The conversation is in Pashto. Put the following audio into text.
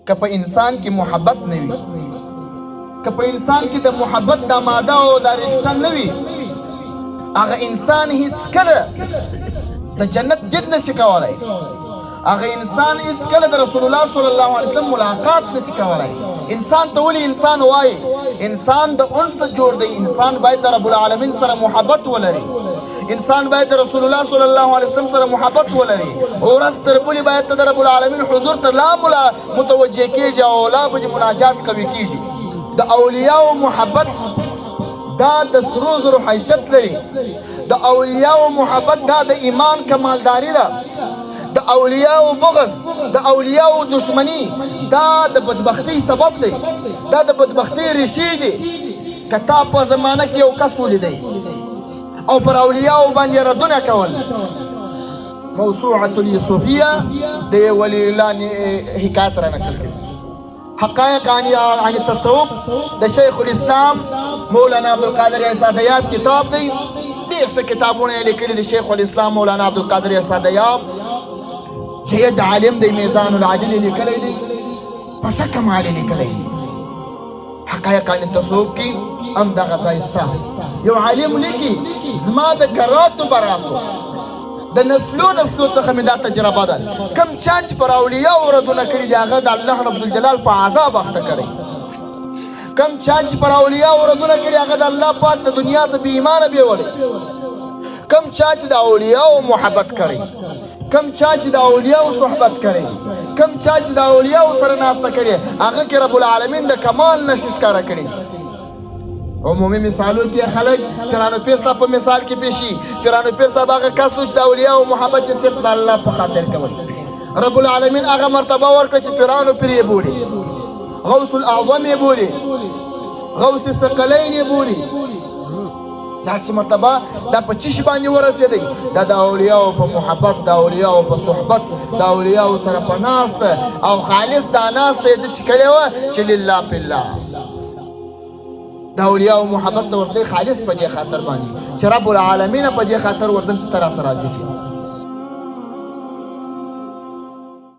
که په انسان کې محبت نه وي، که په انسان کې د محبت دا ماده او دا رشته نه وي، هغه انسان هیڅکله د جنت دید نشي کولی. هغه انسان هیڅکله د رسول الله صلی الله علیه وسلم ملاقات نشي کولی. انسان ته ولې انسان وایي؟ انسان د انس جوړ دی. انسان باید د رب العالمین سره محبت ولري. انسان باید د رسول الله صلی الله علیه وسلم سره محبت ولري. ورځ تر بلې باید ته د رب العالمین حضور ته لا متوجه کېږي او لا به مناجات قوي کېږي. د اولیاءو محبت دا د سرو زرو حیثیت لري. د اولیاءو محبت دا د ایمان کمالداري ده. د اولیاءو بغض، د اولیاءو دشمنی دا د بدبختی سبب دی. دا د بدبختی ریښې دي. که تا په زمانه کې یو کس ولیدی او پر اولیاءو باندې ردونه کول. موسوعة اليوسفیه د ولی الله حکایت را نقل کړي. حقائق عن التصوف د شیخ الاسلام مولانا عبدالقادر اسعدیاب کتاب دی. ډېر ښه کتابونه یې لیکلي دي. شیخ الاسلام مولانا عبدالقادر اسعدیاب جید عالم دی. میزان العدل یې لیکلی دی. په ښه کمال یې لیکلی دی. حقایق عن التصوف کې هم دغه ځای شته. یو عالم لیکي زما د کراتو براتو د نسلو څخه مې دا تجربه ده. کم چا چې پر اولیاءو ردونه کړي دي هغه د الله رب الجلال په عذاب اخته کړی. کم چا چې پر اولیاءو ردونه کړي هغه د الله پاک د دنیا ته بې ایمانه بیولی. کم چا چې د اولیاءو محبت کړی، کم چا چې د اولیاءو صحبت کړی، کم چا چې د اولیاءو سره ناسته کړي هغه کې رب العالمین د کمال نښې ښکاره کړي دي. عمومي مثالو کې خلک پیرانو پیر صاحب په مثال کې پیشي. پیرانو پیر صاحب هغه کس چې د اولیاءو محبت یې صرف د الله په خاطر کوي. رب العالمین هغه مرتبه ورکړه چې پیرانو پیر یې بولي، غوث الاعظم یې بولي، غوث الثقلین یې بولي. داسې مرتبه دا په چی شي باندې ورسېدی؟ دا د اولیاءو په محبت، د اولیاءو په صحبت، د اولیاءو سره په ناسته او خالص دا ناسته یې داسې کړې وه چې لله فی الله. د اولیاءو محبت ته ورته خالص په دې خاطر باندې چې رب العالمین په دې خاطر ورته چې ته راته راضي شي.